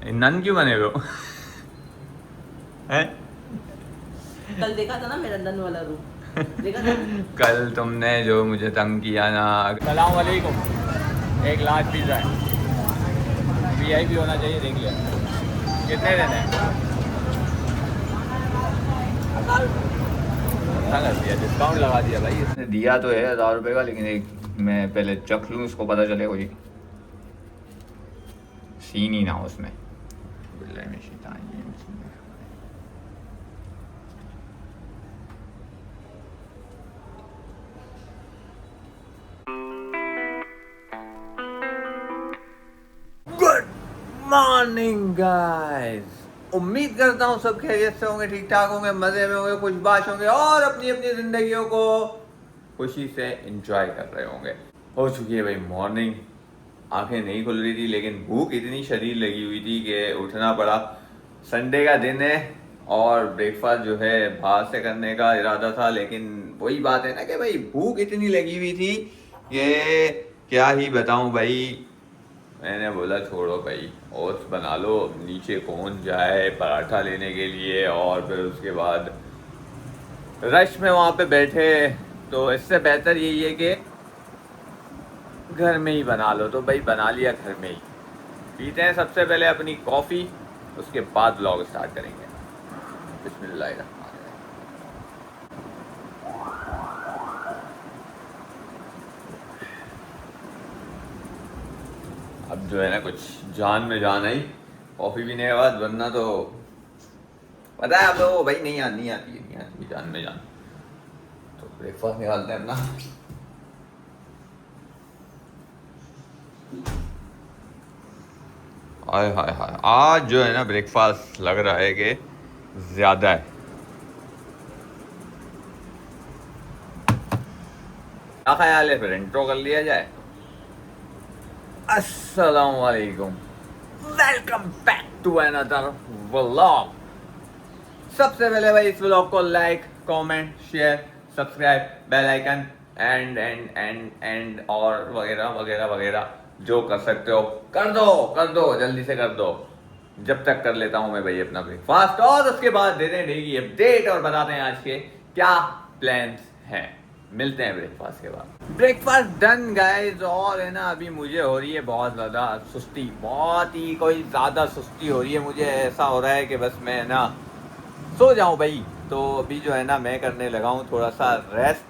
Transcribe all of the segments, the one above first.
None क्यों बने हो? हैं? कल देखा था ना मेरा नन वाला रूम, देखा था? कल तुमने जो मुझे तंग किया ना। सलाम वालेकुम। एक लार्ज पिज़्ज़ा है, वीआईपी होना चाहिए, देख लिया। कितने देने हैं? अच्छा कर दिया, डिस्काउंट लगा दिया भाई इसने। दिया तो है 1000 रुपये का, लेकिन एक मैं पहले चख लूँ, इसको पता चले कोई सीन ही ना हो उसमें। गुड मॉर्निंग गाइस, उम्मीद करता हूँ सब खैरियत से होंगे, ठीक ठाक होंगे, मजे में होंगे, खुशबाश होंगे और अपनी अपनी जिंदगियों को खुशी से एंजॉय कर रहे होंगे। हो चुकी है भाई मॉर्निंग, आंखें नहीं खुल रही थी, लेकिन भूख इतनी शदीद लगी हुई थी कि उठना पड़ा। संडे का दिन है और ब्रेकफास्ट जो है बाहर से करने का इरादा था, लेकिन वही बात है ना कि भाई भूख इतनी लगी हुई थी कि क्या ही बताऊं भाई। मैंने बोला छोड़ो भाई, ओट्स बना लो, नीचे कौन जाए पराठा लेने के लिए, और फिर उसके बाद रश में वहाँ पे बैठे, तो इससे बेहतर यही है कि घर में ही बना लो। तो भाई बना लिया घर में ही। पीते हैं सबसे पहले अपनी कॉफ़ी, उसके बाद व्लॉग स्टार्ट करेंगे। बिस्मिल्लाहिर्रहमानिर्रहीम। अब जो है ना कुछ जान में जान आई कॉफ़ी पीने के बाद, वरना तो पता है आप लोगों को भाई नहीं आती है जान में जान। तो ब्रेकफास्ट निकालते हैं अपना। हाय हाय हाय, आज जो है ना ब्रेकफास्ट लग रहा है कि ज़्यादा है। क्या ख्याल है, फिर इंट्रो कर लिया जाए। अस्सलाम वालेकुम, welcome back to another vlog. सबसे पहले भाई इस व्लॉग को like, comment, share, subscribe, bell icon and और वगैरह वगैरह वगैरह जो कर सकते हो कर दो जल्दी से कर दो। जब तक कर लेता हूं मैं भाई अपना ब्रेकफास्ट, और उसके बाद देते हैं डे की अपडेट और बताते हैं आज के क्या प्लान्स हैं। मिलते हैं ब्रेकफास्ट के बाद। ब्रेकफास्ट डन गाइस, और है ना अभी मुझे हो रही है बहुत ज़्यादा सुस्ती, बहुत ही कोई ज़्यादा सुस्ती हो रही है मुझे। ऐसा हो रहा है कि बस मैं ना सो जाऊं भाई। तो अभी जो है ना मैं करने लगा हूँ थोड़ा सा रेस्ट,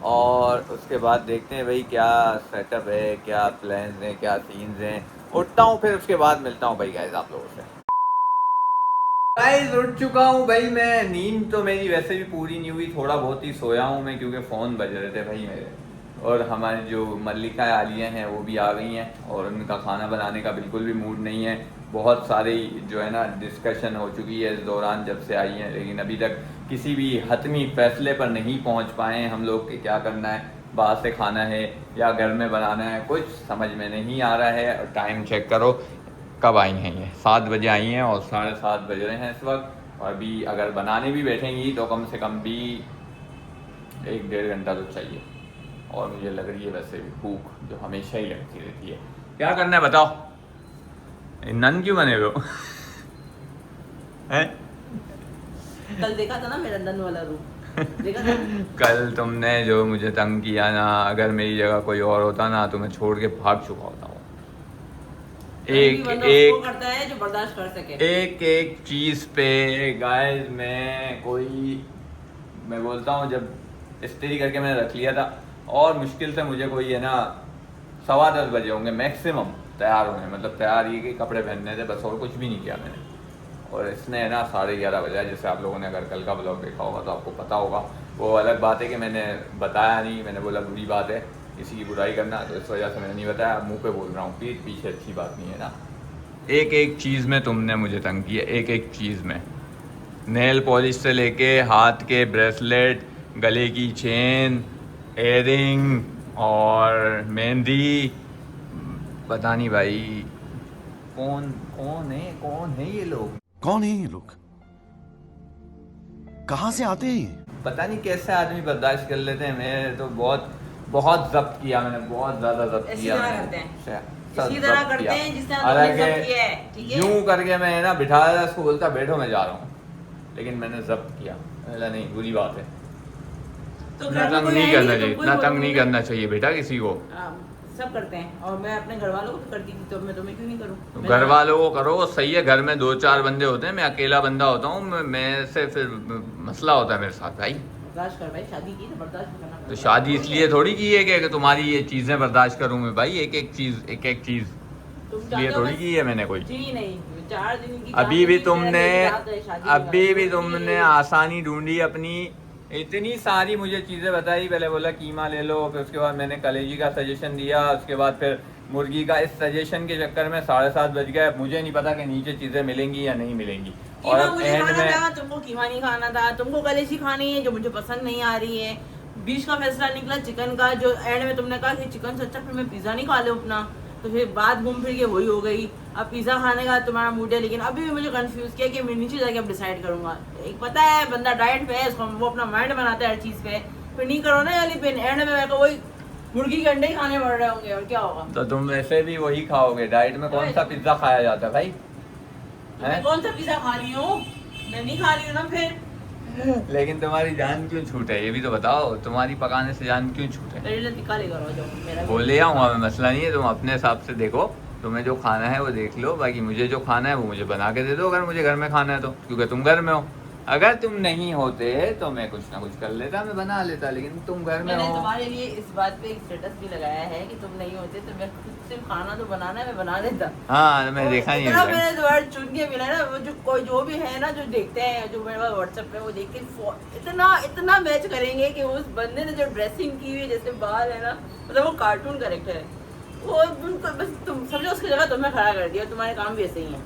और उसके बाद देखते हैं भाई क्या सेटअप है, क्या प्लान्स हैं, क्या सीन्स हैं। उठता हूँ फिर उसके बाद मिलता हूँ भाई गाइस आप लोगों से। गाइस उठ चुका हूँ भाई मैं। नींद तो मेरी वैसे भी पूरी नहीं हुई, थोड़ा बहुत ही सोया हूँ मैं, क्योंकि फ़ोन बज रहे थे भाई मेरे। और हमारी जो मल्लिका आलिया हैं वो भी आ गई हैं, और उनका खाना बनाने का बिल्कुल भी मूड नहीं है। बहुत सारी जो है ना डिस्कशन हो चुकी है इस दौरान जब से आई हैं, लेकिन अभी तक किसी भी हतमी फैसले पर नहीं पहुंच पाए हैं हम लोग कि क्या करना है, बाहर से खाना है या घर में बनाना है, कुछ समझ में नहीं आ रहा है। और टाइम चेक करो कब आई हैं, ये 7 बजे आई हैं और 7:30 बज रहे हैं इस वक्त। और अभी अगर बनाने भी बैठेंगी तो कम से कम भी 1-1.5 घंटा तो चाहिए। और मुझे लग रही है वैसे भी भूख, जो हमेशा ही लगती रहती है। क्या करना है बताओ? नन क्यों बने हो? हैं? कल देखा था ना मेरा नन वाला रूम, देखा था? कल तुमने जो मुझे तंग किया ना, अगर मेरी जगह कोई और होता ना तो मैं छोड़ के भाग चुका होता हूँ। एक एक करता है जो बर्दाश्त कर सके। एक चीज़ पे गाइस मैं बोलता हूँ, जब इस्त्री करके मैंने रख लिया था, और मुश्किल से मुझे कोई है ना 10:15 बजे होंगे मैक्सिमम तैयार होने, मतलब तैयार ये कि कपड़े पहनने थे बस, और कुछ भी नहीं किया मैंने। और इसने है ना 11:30 बजे, जैसे आप लोगों ने अगर कल का ब्लॉग देखा होगा तो आपको पता होगा। वो अलग बात है कि मैंने बताया नहीं, मैंने बोला बुरी बात है किसी की बुराई करना, तो इस वजह से मैंने नहीं बताया। मुंह पे बोल रहा हूँ, पीठ पीछे अच्छी बात नहीं है ना। एक चीज़ में तुमने मुझे तंग किया, एक चीज़ में। नेल पॉलिश से लेके हाथ के ब्रेसलेट, गले की चेन, एयरिंग और मेहंदी, पता नहीं भाई कौन है ये लोग? कौन है ये लोग? कहां से आते हैं? पता नहीं कैसे आदमी बर्दाश्त कर लेते हैं। मैं तो बहुत बहुत जब्त किया मैंने, बहुत ज़्यादा जब्त ऐसे किया क्या मैंने। करते हैं? इसी तरह करते हैं जिस तरह तुमने हालांकि सब किया है, ठीक है? यूं करके मैं ना बिठाया था, उसको बोलता बैठो मैं जा रहा हूँ, लेकिन मैंने जब्त किया। बोला नहीं, बुरी बात है, तो इतना घर में तंग कोई नहीं आएंगे करना तो चाहिए, कोई इतना तंग बोलेगा। नहीं करना चाहिए बेटा किसी को। सब करते हैं, और मैं अपने घर वालों को भी करती थी, तो मैं तुम्हें क्यों नहीं करूँ? तो घर वालों को करो, सही है। घर में 2-4 बंदे होते हैं, मैं अकेला बंदा होता हूँ, मैं से फिर मसला होता है मेरे साथ भाई। बर्दाश्त कर भाई, शादी की तो बर्दाश्त भी करना तो पड़ेगा। शादी इसलिए थोड़ी की है कि तुम्हारी ये चीजें बर्दाश्त करूँ मैं भाई, एक एक चीज तुम इसलिए चाहते हो थोड़ी बस की है मैंने कोई। जी नहीं, 4 दिन की अभी भी शादी तुमने की रात है, शादी की अभी रात भी है। तुमने आसानी ढूंढी अपनी, इतनी सारी मुझे चीज़ें बताई। पहले बोला कीमा ले लो, फिर उसके बाद मैंने कलेजी का सजेशन दिया, उसके बाद फिर मुर्गी का। इस सजेशन के चक्कर में 7:30 बज गए। मुझे नहीं पता कि नीचे चीज़ें मिलेंगी या नहीं मिलेंगी। और कीमा अब मुझे एंड खाना था, में तुमको कीमा नहीं खाना था, तुमको कलेजी खानी है जो मुझे पसंद नहीं आ रही है। बीच का फैसला निकला चिकन का, जो एंड में तुमने कहा कि चिकन से अच्छा फिर मैं पिज़्ज़ा नहीं खा लूँ अपना, तो फिर बात घूम फिर के वही हो गई। अब पिज़्ज़ा खाने का तुम्हारा मूड है, लेकिन अभी भी मुझे कंफ्यूज किया कि मैं नीचे जाके अब डिसाइड करूंगा। एक पता है बंदा डाइट पे है, उसको वो अपना माइंड बनाता है हर चीज़ पे, फिर नहीं करो ना वाली पेन, एंड में मेरे को वही मुर्गी के अंडे ही खाने पड़ रहे होंगे, और क्या होगा? तो तुम वैसे भी वही खाओगे। डाइट में कौन सा पिज्ज़ा खाया जाता है भाई? तो मैं कौन सा पिज़्ज़ा खा रही हूँ? मैं नहीं खा रही हूँ ना फिर। लेकिन तुम्हारी जान क्यों छूटे, ये भी तो बताओ। तुम्हारी पकाने से जान क्यों छूटे? मेरे लिए टिक्का लेकर आओ, जाओ मेरा। वो ले आऊँगा मैं, मसला नहीं है। तुम अपने हिसाब से देखो, तुम्हें जो खाना है वो देख लो, बाकी मुझे जो खाना है वो मुझे बना के दे दो, अगर मुझे घर में खाना है तो, क्योंकि तुम घर में हो। अगर तुम नहीं होते तो मैं कुछ ना कुछ कर लेता, मैं बना लेता, लेकिन तुम घर में मैंने हो। तुम्हारे लिए इस बात पे एक स्टेटस भी लगाया है कि तुम नहीं होते तो मैं खुद से खाना तो बनाना है, मैं बना देता। हाँ, मैं देखा नहीं इतना है। मैंने तुम्हारा चुन के मिला ना, वो जो कोई जो भी है ना, जो देखते हैं, जो मेरे पास व्हाट्सएप पे, वो देख के इतना मैच करेंगे कि उस बंदे ने जो ड्रेसिंग की हुई, जैसे बाल है ना, मतलब वो कार्टून कैरेक्टर है वो, उनको बस तुम समझो उसकी जगह तुम्हें खड़ा कर दिया। तुम्हारे काम भी ऐसे ही हैं।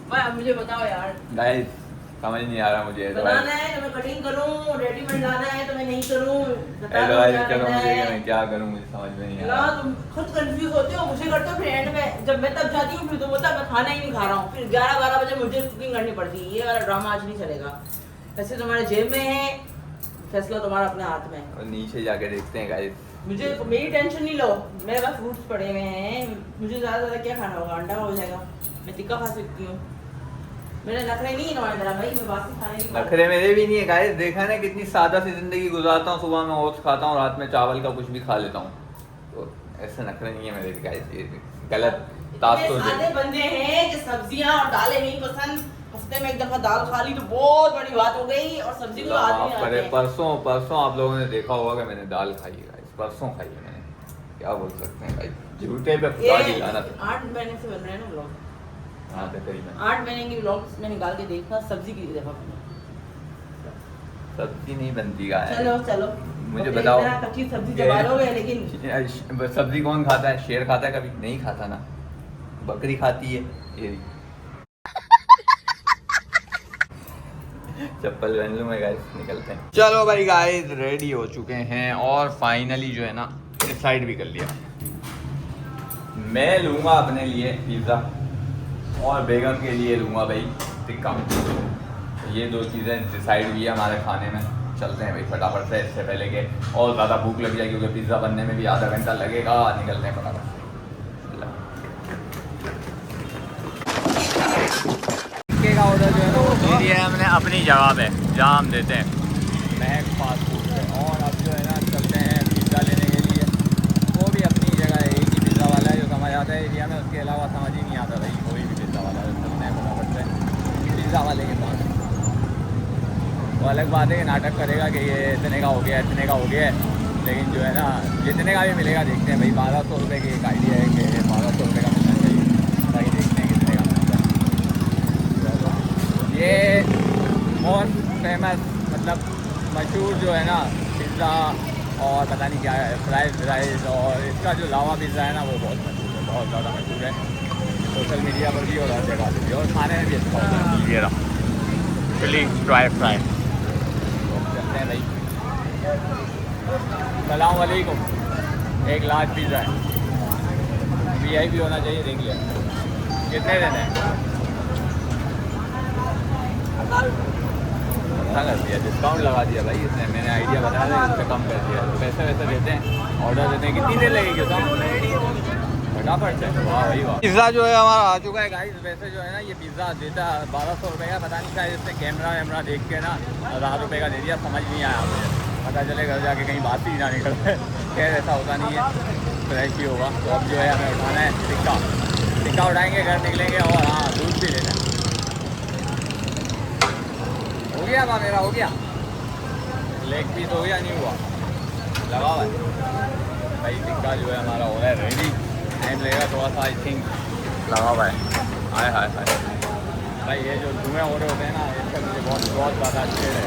भाई अब मुझे बताओ यार, गाइस समझ नहीं आ रहा मुझे। बनाना है तो मैं कटिंग करूं, रेडीमेड लाना है तो मैं नहीं करूं, बता दो एडवाइस क्या करो करना मुझे कि है। मैं क्या करूं, मुझे समझ में नहीं आ ना रहा। तुम खुद कंफ्यूज होते हो, मुझे करते हो, फिर एंड में जब मैं तब जाती हूँ फिर तुम बोलता मैं खाना ही नहीं खा रहा हूँ, फिर 11-12 बजे मुझे कुकिंग करनी पड़ती है। ये वाला ड्रामा आज नहीं चलेगा। वैसे तुम्हारे जेब में है, फैसला तुम्हारा अपने हाथ में है। और नीचे जाके देखते हैं गाइस। मुझे मेरी टेंशन नहीं लो, मेरे पास फ्रूट्स पड़े हुए हैं, मुझे ज़्यादा क्या खाना होगा, अंडा हो जाएगा, मैं टिक्का खा सकती हूँ। मेरे नखरे नहीं है तुम्हारी तरह भाई, मैं बासी खाने नहीं खाती। नखरे मेरे भी नहीं है गाइस। देखा ना कितनी सादा सी जिंदगी गुजारता हूँ। सुबह में ओट्स खाता हूँ, रात में चावल का कुछ भी खा लेता हूँ। तो ऐसे नखरे नहीं है मेरे भी गाइस। ये गलत तासुर इतने सादे है। बंदे हैं कि सब्जियां और दालें नहीं पसंद, हफ्ते में एक दफा दाल खा ली तो बहुत बड़ी बात हो गई, और सब्जी को आदमी माफ करे, परसों आप लोगों ने देखा होगा कि मैंने दाल खाई है गाइस। परसों खाई है मैंने, क्या बोल सकते हैं भाई, झूठे पे खुदा की लानत। 8 महीने से बन रहे हैं ना व्लॉग, हाँ तकरीबन 8 महीने की व्लॉग्स में निकाल के देखा, सब्जी की दफा बना। सब्जी नहीं बनती गाइस। चलो चलो मुझे ओके, बताओ, इतना कच्ची सब्जी चबा लोगे, लेकिन सब्जी कौन खाता है? शेर खाता है? कभी नहीं खाता ना। बकरी खाती है। ये चप्पल पहन लूं मैं गाइस, निकलते हैं। चलो भाई गाइस, रेडी हो चुके हैं और फाइनली जो है ना डिसाइड भी कर लिया। मैं लूंगा अपने लिए पिज़्ज़ा और बेगम के लिए लूंगा भाई टिक्का। ये 2 चीज़ें डिसाइड हुई है हमारे खाने में। चलते हैं भाई फटाफट से, इससे पहले कि और ज़्यादा भूख लग जाए, क्योंकि पिज़्ज़ा बनने में भी आधा घंटा लगेगा। निकलते हैं फटाफट से। टिक्के का ऑर्डर जो है ना वो दे दिया है हमने अपनी जगह पे, जहाँ हम देते हैं, महक फास्ट फूड पे। और अब जो है ना चलते हैं पिज़्ज़ा लेने के लिए। वो भी अपनी जगह है, एक ही पिज़्ज़ा वाला है जो समझ आता है एरिया में, उसके अलावा समझ ही नहीं आता भाई कोई भी पिज़्ज़ा वाला है। चलते हैं फटाफट से पिज़्ज़ा वाले के पास। वो अलग बात है कि नाटक करेगा कि ये इतने का हो गया, इतने का हो गया है, लेकिन जो है ना जितने का भी मिलेगा देखते हैं भाई। 1200 रुपये की एक आइडिया है कि 1200 रुपये का मिलना चाहिए, ताकि देखते हैं कितने का मिलता है। ये मोस्ट फेमस मतलब मशहूर जो है ना पिज़्ज़ा, और पता नहीं क्या है, फ्राइज़ राइस, और इसका जो लावा पिज़्ज़ा है ना वो बहुत मशहूर है, बहुत ज़्यादा मशहूर है सोशल मीडिया पर भी और हर जगह पर भी, और खाने में भी अच्छा होता है। ये रहा चिली ड्राई फ्राई। चलते हैं भाई। सलाम वालेकुम। एक लार्ज पिज़्ज़ा है, VIP होना चाहिए, देख लिया। कितने देने हैं? अच्छा कर दिया, डिस्काउंट लगा दिया भाई इसने। मैंने आइडिया बताया था, इससे कम कर दिया। तो पैसे वैसे देते हैं, ऑर्डर देते हैं। कितनी देर लगेगी? बताओ। फटाफट से वाह भाई वाह। पिज़्ज़ा जो है हमारा आ चुका है गाइस। वैसे जो है ना ये पिज़्ज़ा देता 1200 रुपये का, पता नहीं शायद इसने कैमरा वैमरा देख के ना 1000 रुपये का दे दिया, समझ नहीं आया मुझे। पता चले घर जाके कहीं बात ही ना निकल जाए। खैर ऐसा होता नहीं है, फ्रेश ही होगा। तो अब जो है हमें उठाना है टिक्का उठाएंगे, घर निकलेंगे और हाँ दूध भी लेना है। हो गया बा मेरा, हो गया लेग पीस, हो गया नहीं हुआ, लगा हुआ है भाई। टिक्का जो है हमारा हो रहा है रेडी, टाइम लगेगा थोड़ा सा आई थिंक, लगा हुआ है। हाय हाय हाय भाई, ये जो धुएँ हो रहे होते हैं ना, इससे मुझे बहुत ज़्यादा अच्छे है।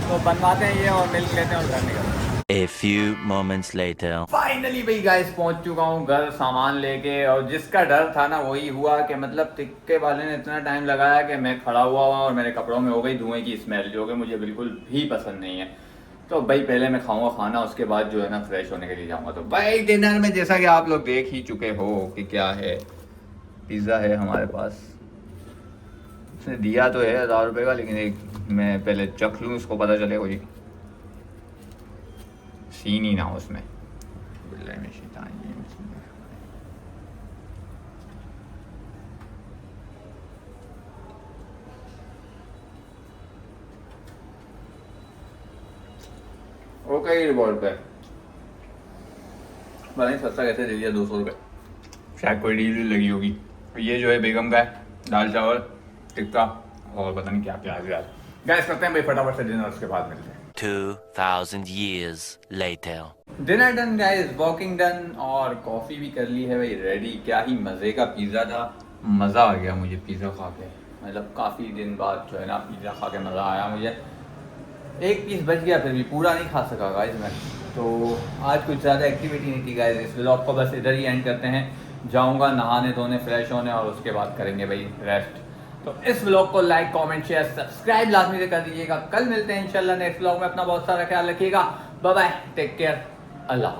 तो बनवाते हैं ये और मिल लेते हैं और घर निकलते हैं। A few moments later. Finally भाई गाइस पहुंच चुका हूँ घर सामान लेके, और जिसका डर था ना वही हुआ कि मतलब टिक्के वाले ने इतना टाइम लगाया कि मैं खड़ा हुआ और मेरे कपड़ों में हो गई धुएं की स्मेल, जो कि मुझे बिल्कुल भी पसंद नहीं है। तो भाई पहले मैं खाऊंगा खाना, उसके बाद जो है ना फ्रेश होने के लिए जाऊंगा। तो भाई डिनर में जैसा कि आप लोग देख ही चुके हो कि क्या है, पिज़्ज़ा है हमारे पास। उसने दिया तो है 1000 रुपये का, लेकिन एक मैं पहले चख लूँ, उसको पता चले कोई सीन ही ना हो उसमें। ओके रिवॉर्ड पे पता नहीं सस्ता कैसे दे दिया 200 रुपये, शायद कोई डील लगी होगी। तो ये जो है बेगम का है, दाल चावल टिक्का और पता नहीं क्या क्या है। गैस करते हैं भाई फटाफट से डिनर, उसके बाद मिलते हैं। 2000 years later. Dinner done guys, walking done और कॉफ़ी भी कर ली है भाई रेडी। क्या ही मज़े का पिज़्ज़ा था, मज़ा आ गया मुझे पिज़्ज़ा खा के। मतलब काफ़ी दिन बाद जो है ना पिज़्ज़ा खा के मज़ा आया मुझे। एक पीस बच गया, फिर भी पूरा नहीं खा सका गाइस मैं। तो आज कुछ ज़्यादा एक्टिविटी नहीं थी गाइस। इस व्लॉग को बस इधर ही एंड करते हैं। जाऊँगा नहाने धोने फ्रेश होने और उसके बाद करेंगे भाई रेस्ट। तो इस व्लॉग को लाइक कमेंट शेयर सब्सक्राइब लाजमी से कर दीजिएगा। कल मिलते हैं इंशाल्लाह नेक्स्ट व्लॉग में। अपना बहुत सारा ख्याल रखिएगा। बाय बाय, टेक केयर, अल्लाह।